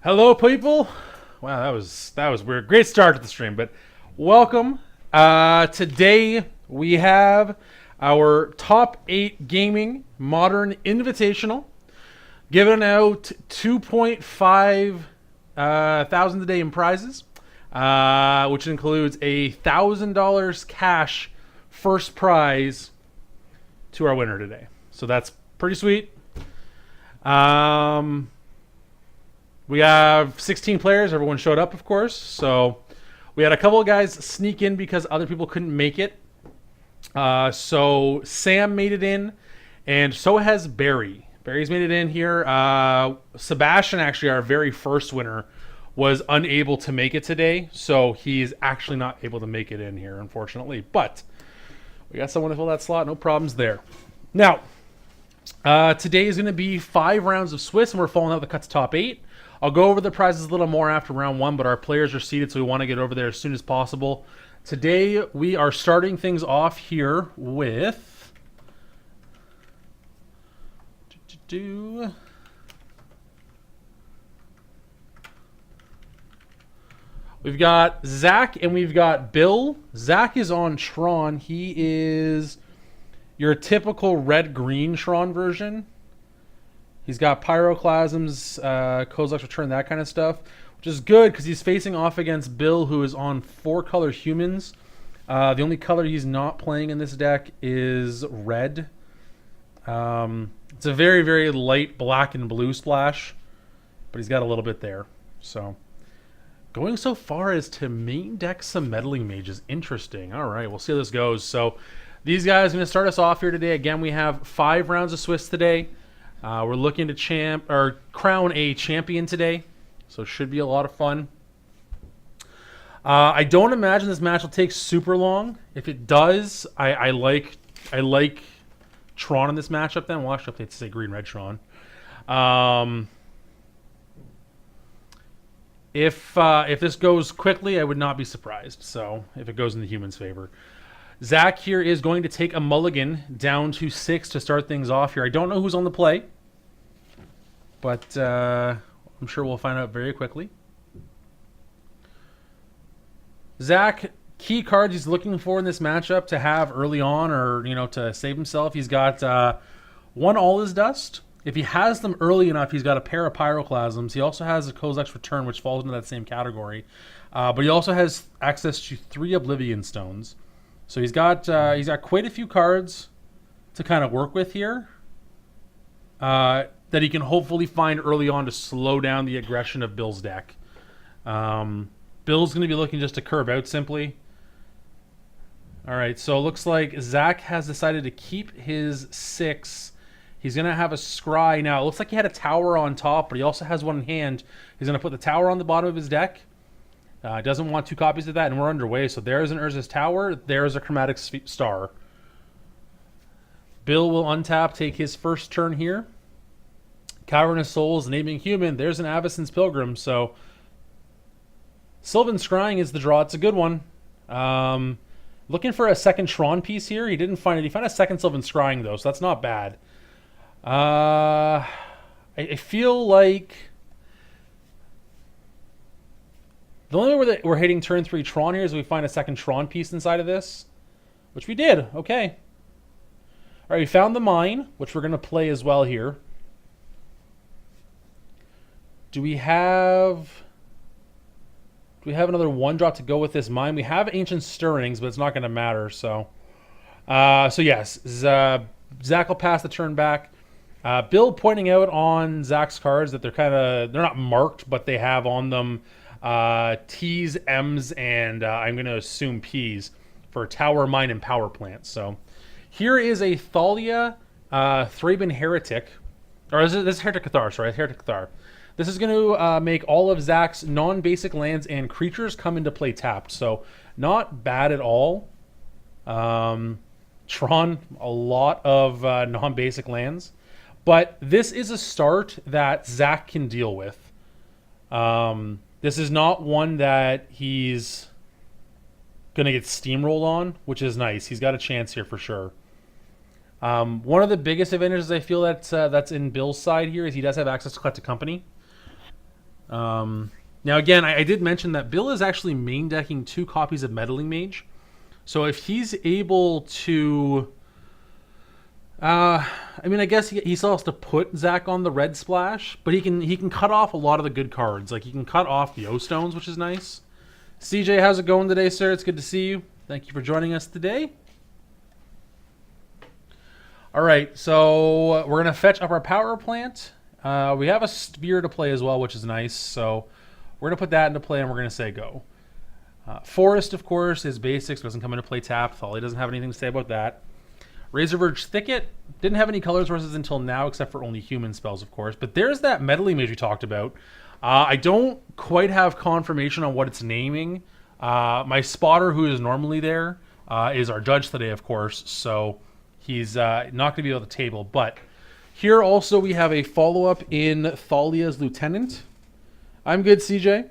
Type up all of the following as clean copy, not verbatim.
Hello, people. Wow, that was weird. Great start to the stream, but welcome. Today we have our top 8 gaming modern invitational, giving out 2.5 thousand a day in prizes, which includes $1,000 cash first prize to our winner today. So that's pretty sweet. We have 16 players. Everyone showed up, of course. So we had a couple of guys sneak in because other people couldn't make it. So Sam made it in, and so has Barry. Barry's made it in here. Sebastian, actually, our very first winner, was unable to make it today. So he's actually not able to make it in here, unfortunately. But we got someone to fill that slot. No problems there. Now, today is going to be 5 rounds of Swiss, and we're following out the cuts top 8. I'll go over the prizes a little more after round 1, but our players are seated, so we want to get over there as soon as possible. Today, we are starting things off here with... We've got Zach and we've got Bill. Zach is on Tron. He is your typical red-green Tron version. He's got pyroclasms, Kozak's return, that kind of stuff, which is good because he's facing off against Bill, who is on 4-color humans. The only color he's not playing in this deck is red. It's a very, very light black and blue splash, but he's got a little bit there. So, going so far as to main deck some meddling mages. Interesting. All right, we'll see how this goes. So, these guys are going to start us off here today. Again, we have 5 rounds of Swiss today. We're looking to crown a champion today, so it should be a lot of fun. I don't imagine this match will take super long. If it does, I like Tron in this matchup. Then we'll actually update to say green red Tron. If this goes quickly, I would not be surprised. So if it goes in the humans' favor. Zach here is going to take a mulligan down to 6 to start things off here. I don't know who's on the play, but I'm sure we'll find out very quickly. Zach, key cards he's looking for in this matchup to have early on, or to save himself. He's got 1 All Is Dust. If he has them early enough, he's got a pair of Pyroclasms. He also has a Kozak's Return, which falls into that same category. But he also has access to 3 Oblivion Stones. So he's got quite a few cards to kind of work with here that he can hopefully find early on to slow down the aggression of Bill's deck. Bill's going to be looking just to curve out simply. All right, so it looks like Zach has decided to keep his 6. He's going to have a scry now. It looks like he had a tower on top, but he also has one in hand. He's going to put the tower on the bottom of his deck. Doesn't want 2 copies of that, and we're underway. So there's an Urza's Tower. There's a Chromatic Star. Bill will untap, take his first turn here. Cavernous Souls, naming human. There's an Avacyn's Pilgrim. So Sylvan Scrying is the draw. It's a good one. Looking for a second Tron piece here. He didn't find it. He found a second Sylvan Scrying, though, so that's not bad. I feel like... The only way that we're hitting turn 3 Tron here is we find a second Tron piece inside of this, which we did. Okay. All right, we found the mine, which we're going to play as well here. Do we have another 1-drop to go with this mine? We have Ancient Stirrings, but it's not going to matter. So yes, Zach will pass the turn back. Bill pointing out on Zach's cards that they're not marked, but they have on them T's, M's, and I'm going to assume P's for Tower, Mine, and Power Plant. So here is a Thalia Thraben Heretic. Or this is Heretic Cathar, sorry. Heretic Cathar. This is going to make all of Zach's non-basic lands and creatures come into play tapped. So not bad at all. Tron, a lot of non-basic lands. But this is a start that Zach can deal with. This is not one that he's going to get steamrolled on, which is nice. He's got a chance here for sure. One of the biggest advantages I feel that's in Bill's side here is he does have access to Collected Company. Now, again, I did mention that Bill is actually main decking 2 copies of Meddling Mage. So if he's able to... I mean, I guess he still has to put Zach on the red splash, but he can cut off a lot of the good cards. Like, he can cut off the O-Stones, which is nice. CJ, how's it going today, sir? It's good to see you. Thank you for joining us today. All right, so we're going to fetch up our power plant. We have a sphere to play as well, which is nice. So we're going to put that into play, and we're going to say go. Forest, of course, is basics. Doesn't come into play tapped. Folly doesn't have anything to say about that. Razorverge Thicket didn't have any color sources until now, except for only human spells, of course. But there's that Meddling Mage we talked about. I don't quite have confirmation on what it's naming. My spotter, who is normally there, is our judge today, of course. So he's not going to be able to table. But here also we have a follow-up in Thalia's Lieutenant. I'm good, CJ.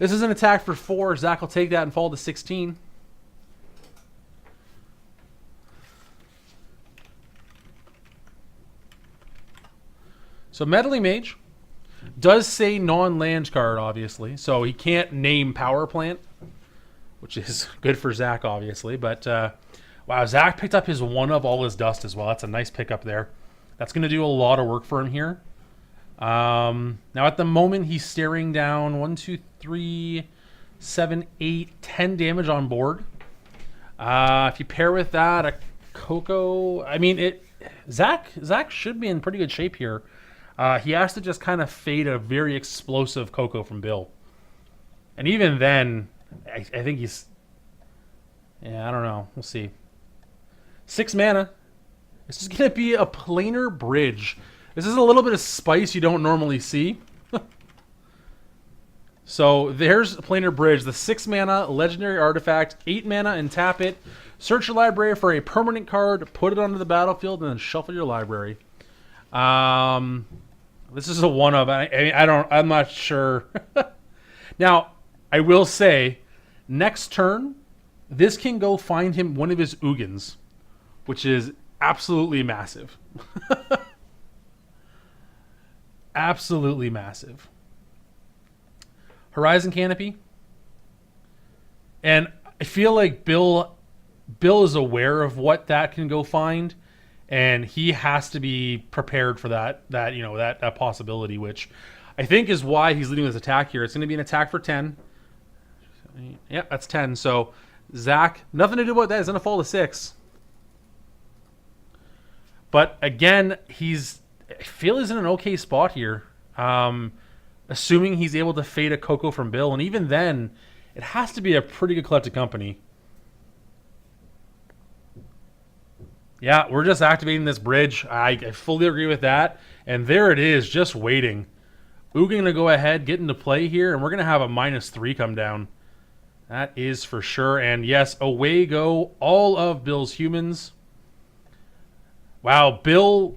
This is an attack for 4. Zach will take that and fall to 16. So Meddling Mage does say non-land card, obviously. So he can't name Power Plant, which is good for Zach, obviously. But, wow, Zach picked up his one of all his dust as well. That's a nice pickup there. That's going to do a lot of work for him here. Now, at the moment, he's staring down 1, 2, 3, 7, 8, 10 damage on board. If you pair with that a Coco, I mean, Zach should be in pretty good shape here. He has to just kind of fade a very explosive Coco from Bill. And even then, I think he's... Yeah, I don't know. We'll see. 6 mana. This is going to be a planar bridge. This is a little bit of spice you don't normally see. So there's a planar bridge. The 6 mana legendary artifact, 8 mana, and tap it. Search your library for a permanent card, put it onto the battlefield, and then shuffle your library. This is a one of. I'm not sure. Now, I will say, next turn, this can go find him one of his Ugins, which is absolutely massive. Absolutely massive. Horizon Canopy. And I feel like Bill is aware of what that can go find, and he has to be prepared for that possibility, which I think is why he's leading this attack here. It's going to be an attack for 10. Yeah, that's 10. So Zach, nothing to do with that. He's going to fall to 6. But again, I feel he's in an okay spot here. Assuming he's able to fade a Coco from Bill, and even then, it has to be a pretty good collected company. Yeah, we're just activating this bridge. I fully agree with that. And there it is, just waiting. Ugin going to go ahead, get into play here, and we're going to have a -3 come down. That is for sure. And yes, away go all of Bill's humans. Wow, Bill,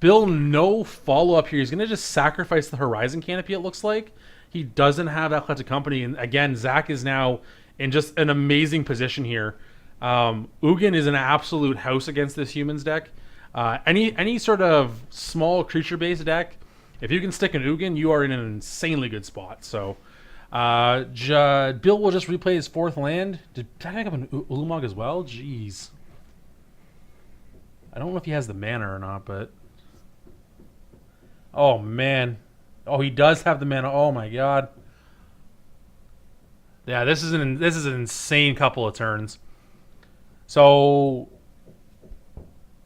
no follow-up here. He's going to just sacrifice the Horizon Canopy, it looks like. He doesn't have that collected company. And again, Zach is now in just an amazing position here. Ugin is an absolute house against this humans deck. Any sort of small creature-based deck, if you can stick an Ugin, you are in an insanely good spot. So Bill will just replay his 4th land. Did I pick up an Ulamog as well? Jeez. I don't know if he has the mana or not, but... Oh, man. Oh, he does have the mana. Oh, my God. Yeah, this is an insane couple of turns. So,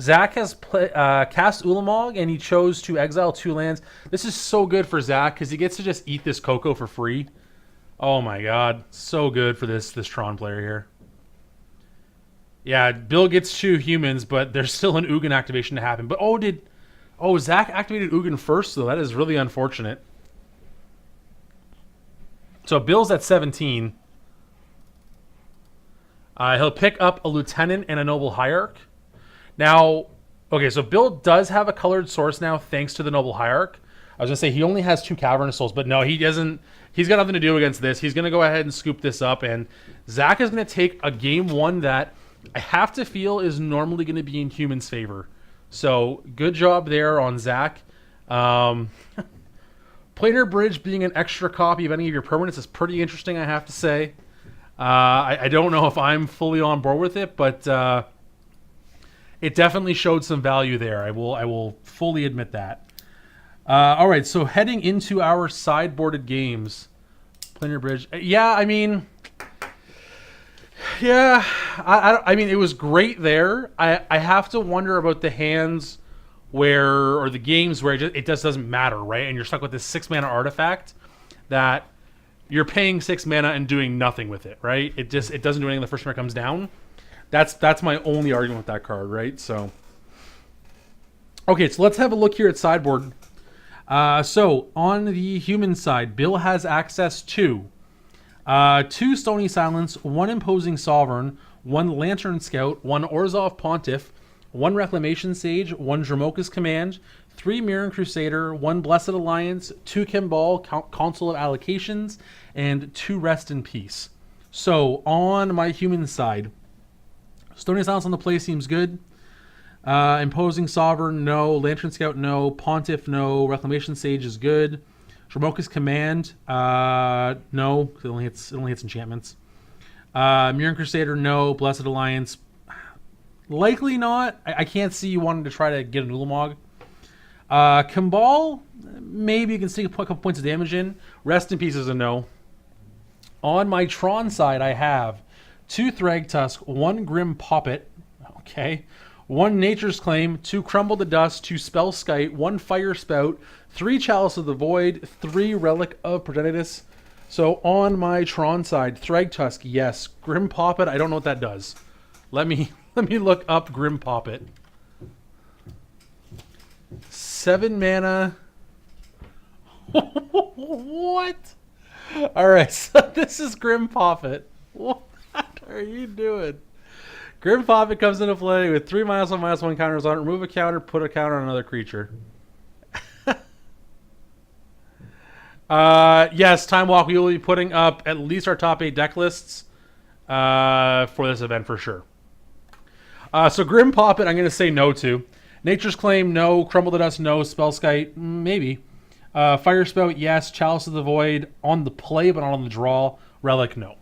Zach has cast Ulamog, and he chose to exile 2 lands. This is so good for Zach, because he gets to just eat this Coco for free. Oh, my God. So good for this Tron player here. Yeah, Bill gets 2 humans, but there's still an Ugin activation to happen. But, Zach activated Ugin first, so that is really unfortunate. So Bill's at 17. He'll pick up a Lieutenant and a Noble Hierarch. Now, okay, so Bill does have a colored source now, thanks to the Noble Hierarch. I was going to say he only has 2 Cavernous Souls, but no, he doesn't. He's got nothing to do against this. He's going to go ahead and scoop this up, and Zach is going to take a game 1 that I have to feel is normally going to be in humans' favor. So, good job there on Zach. Planar Bridge being an extra copy of any of your permanents is pretty interesting, I have to say. I don't know if I'm fully on board with it, but it definitely showed some value there. I will fully admit that. All right, so heading into our sideboarded games, Planar Bridge. Yeah, I mean, I mean, it was great there. I have to wonder about the hands where, or the games where it just doesn't matter, right? And you're stuck with this 6 mana artifact that you're paying 6 mana and doing nothing with it, right? It doesn't do anything the first time it comes down. That's my only argument with that card, right? So, okay, so let's have a look here at sideboard. So on the human side, Bill has access to 2 Stony Silence, 1 Imposing Sovereign, 1 Lantern Scout, 1 Orzhov Pontiff, 1 Reclamation Sage, 1 Dromoka's Command, 3 Mirran Crusader, 1 Blessed Alliance, 2 Kimball, Council of Allocations, and 2 Rest in Peace. So on my human side, Stony Silence on the play seems good. Imposing Sovereign, no. Lantern Scout, no. Pontiff, no. Reclamation Sage is good. Dromoka's Command, no. It only hits enchantments. Mirran Crusader, no. Blessed Alliance, likely not. I can't see you wanting to try to get an Ulamog. Kimball, maybe you can sneak a couple points of damage in. Rest in Peace is a no. On my Tron side, I have 2 Thragtusk, 1 Grim Poppet, okay, 1 Nature's Claim, 2 Crumble to Dust, 2 Spellskite, 1 Fire Spout, 3 Chalice of the Void, 3 Relic of Progenitus. So on my Tron side, Thragtusk, yes. Grim Poppet, I don't know what that does. Let me look up Grim Poppet. 7 mana. What? Alright, so this is Grim Poppet. What are you doing? Grim Poppet comes into play with 3 -1/-1 counters on it. Remove a counter, put a counter on another creature. Yes, Time Walk, we will be putting up at least our top 8 deck lists for this event for sure. So Grim Poppet, I'm going to say no to. Nature's Claim, no. Crumble to Dust, no. Spellskite, maybe. Fire Spout, yes. Chalice of the Void on the play, but not on the draw. Relic, no.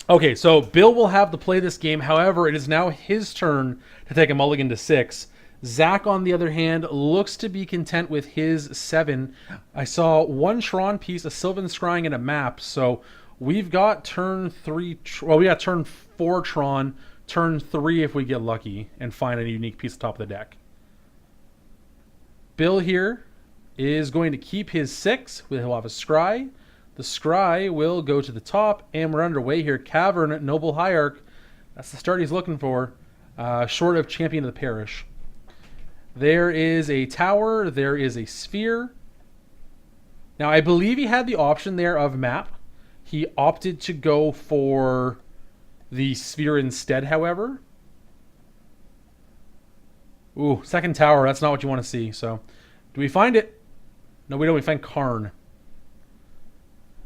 Okay, so Bill will have to play this game. However, it is now his turn to take a mulligan to 6. Zach, on the other hand, looks to be content with his 7. I saw 1 Tron piece, a Sylvan Scrying, and a map. So we've got turn 3. Well, we got turn 4 Tron, turn 3 if we get lucky and find a unique piece at the top of the deck. Bill here is going to keep his 6. He'll have a Scry. The Scry will go to the top, and we're underway here. Cavern, Noble Hierarch. That's the start he's looking for. Short of Champion of the Parish. There is a tower. There is a sphere. Now, I believe he had the option there of map. He opted to go for the sphere instead, however. Ooh, second tower. That's not what you want to see. So, do we find it? No, we don't. We find Karn.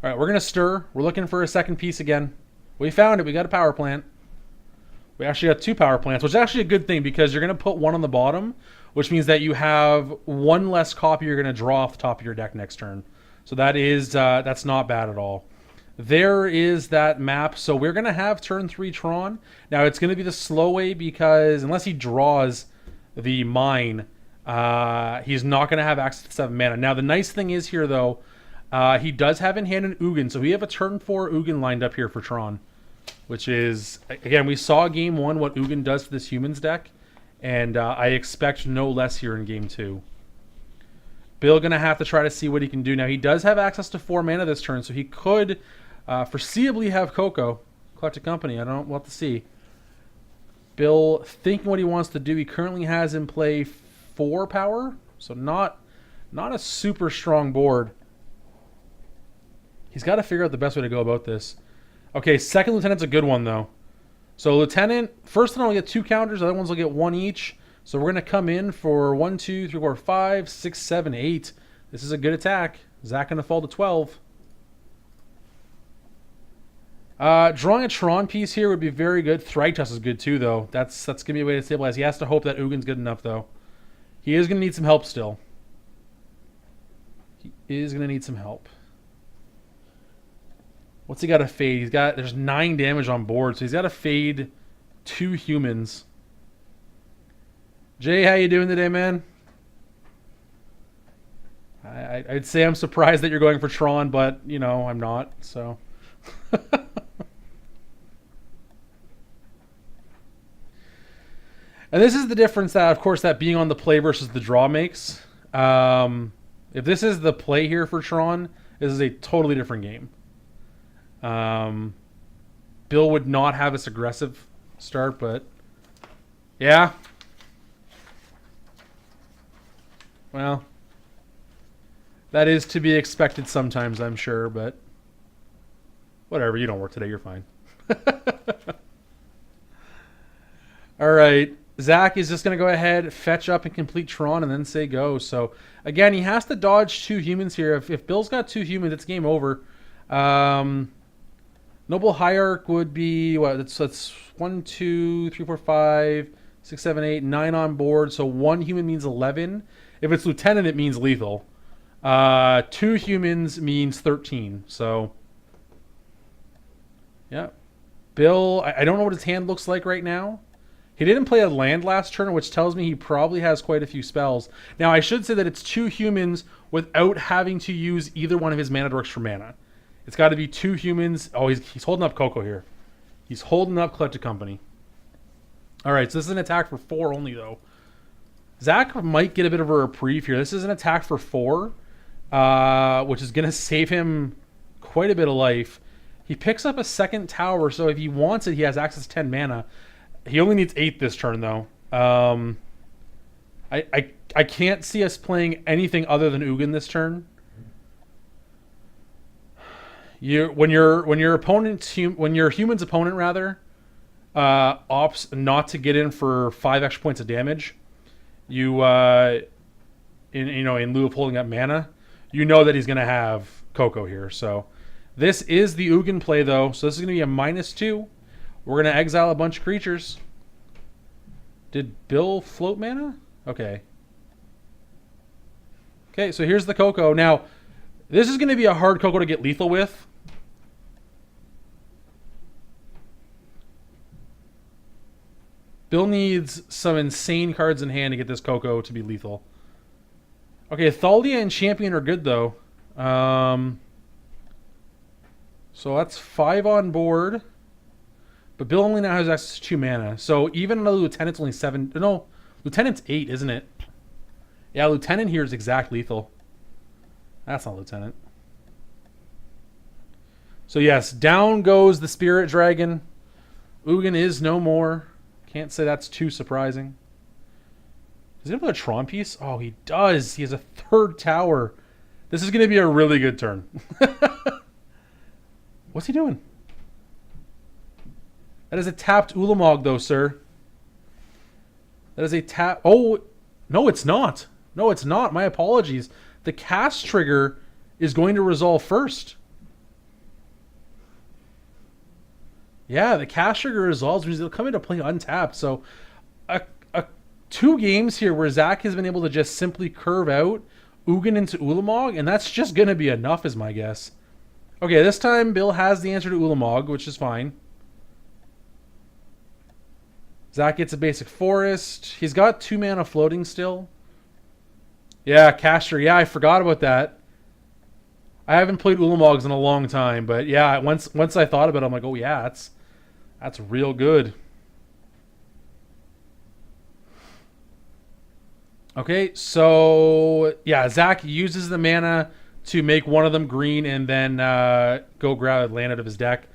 All right, we're going to stir. We're looking for a second piece again. We found it. We got a power plant. We actually got 2 power plants, which is actually a good thing because you're going to put 1 on the bottom, which means that you have 1 less copy you're going to draw off the top of your deck next turn. So that is that's not bad at all. There is that map. So we're going to have turn 3 Tron. Now it's going to be the slow way because unless he draws the mine, he's not going to have access to 7 mana. Now the nice thing is here though, he does have in hand an Ugin, so we have a turn 4 Ugin lined up here for Tron, which is, again, we saw game 1 what Ugin does for this humans deck, and I expect no less here in game 2. Bill going to have to try to see what he can do. Now, he does have access to 4 mana this turn, so he could foreseeably have Coco, Collected Company. I don't know. We'll have to see. Bill thinking what he wants to do. He currently has in play 4 power, so not a super strong board. He's got to figure out the best way to go about this. Okay, second Lieutenant's a good one, though. So Lieutenant, first one will get 2 counters. The other ones will get 1 each. So we're going to come in for 1, 2, 3, 4, 5, 6, 7, 8. This is a good attack. Zach going to fall to 12. Drawing a Tron piece here would be very good. Thragtusk is good, too, though. That's going to be a way to stabilize. He has to hope that Ugin's good enough, though. He is going to need some help still. is going to need some help. What's he got to fade? There's 9 damage on board, so he's got to fade 2 humans. Jay, how you doing today, man? I'd say I'm surprised that you're going for Tron, but, you know, I'm not, so. And this is the difference that, of course, that being on the play versus the draw makes. If this is the play here for Tron, this is a totally different game. Bill would not have this aggressive start, but yeah. Well, that is to be expected sometimes, I'm sure, but whatever. You don't work today. You're fine. All right. Zach is just going to go ahead, fetch up and complete Tron, and then say go. So, again, he has to dodge 2 humans here. If Bill's got 2 humans, it's game over. Noble Hierarch would be, what? That's 1, 2, 3, 4, 5, 6, 7, 8, 9 on board. So 1 human means 11. If it's Lieutenant, it means lethal. 2 humans means 13. So, yeah. Bill, I don't know what his hand looks like right now. He didn't play a land last turn, which tells me he probably has quite a few spells. Now, I should say that it's 2 humans without having to use either one of his mana dorks for mana. It's got to be 2 humans. Oh, he's holding up Coco here. He's holding up Collected Company. All right, so this is an attack for 4 only, though. Zach might get a bit of a reprieve here. This is an attack for 4, which is going to save him quite a bit of life. He picks up a second tower, so if he wants it, he has access to 10 mana. He only needs 8 this turn, though. I can't see us playing anything other than Ugin this turn. When your human's opponent opts not to get in for 5 extra points of damage, in lieu of holding up mana, you know that he's going to have Coco here. So this is the Ugin play, though. So this is going to be a -2. We're going to exile a bunch of creatures. Did Bill float mana? Okay. Okay, so here's the Coco. Now, this is going to be a hard Coco to get lethal with. Bill needs some insane cards in hand to get this Coco to be lethal. Okay, Thalia and Champion are good, though. So that's 5 on board. But Bill only now has access to 2 mana. So even another Lieutenant's only 7. No, Lieutenant's 8, isn't it? Yeah, Lieutenant here is exact lethal. That's not Lieutenant. So yes, down goes the Spirit Dragon. Ugin is no more. Can't say that's too surprising. Does he have a Tron piece? Oh, he does. He has a 3rd tower. This is going to be a really good turn. What's he doing? That is a tapped Ulamog, though, sir. That is a tap. Oh, no, it's not. No, it's not. My apologies. The cast trigger is going to resolve first. Yeah, the cast trigger resolves because it'll come into play untapped. So, 2 games here where Zach has been able to just simply curve out Ugin into Ulamog, and that's just going to be enough, is my guess. Okay, this time Bill has the answer to Ulamog, which is fine. Zach gets a basic forest. He's got 2 mana floating still. Yeah, caster. Yeah, I forgot about that. I haven't played Ulamogs in a long time, but yeah, once I thought about it, I'm like, oh yeah, that's real good. Okay, so yeah, Zach uses the mana to make one of them green and then go grab land out of his deck.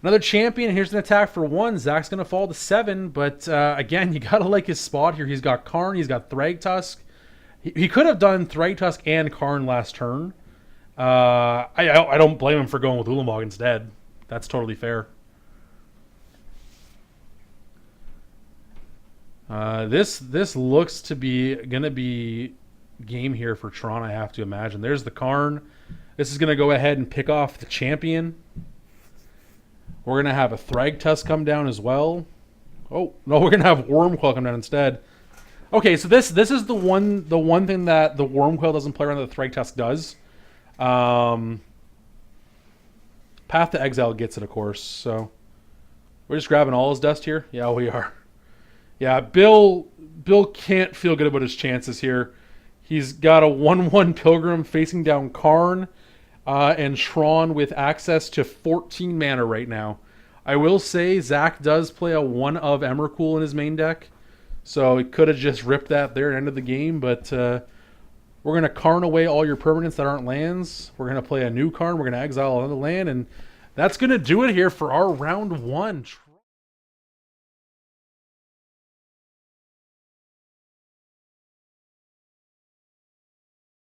Another champion. Here's an attack for 1. Zach's going to fall to 7, but again, you got to like his spot here. He's got Karn. He's got Thragtusk. He could have done Thragtusk and Karn last turn. I don't blame him for going with Ulamog instead. That's totally fair. This looks to be gonna be game here for Tron, I have to imagine. There's the Karn. This is gonna go ahead and pick off the champion. We're gonna have a Thragtusk come down as well. Oh no, we're gonna have Wormcoil come down instead. Okay, so this is the one thing that the Wormcoil doesn't play around that the Thragtusk does. Um, Path to Exile gets it, of course. So we're just grabbing all his dust here. Yeah, we are. Yeah, Bill can't feel good about his chances here. He's got a 1/1 Pilgrim facing down Karn and Tron with access to 14 mana right now. I will say Zach does play a 1 of Emrakul in his main deck. So he could have just ripped that there at the end of the game, but we're going to Karn away all your permanents that aren't lands. We're going to play a new Karn. We're going to exile another land, and that's going to do it here for our round 1.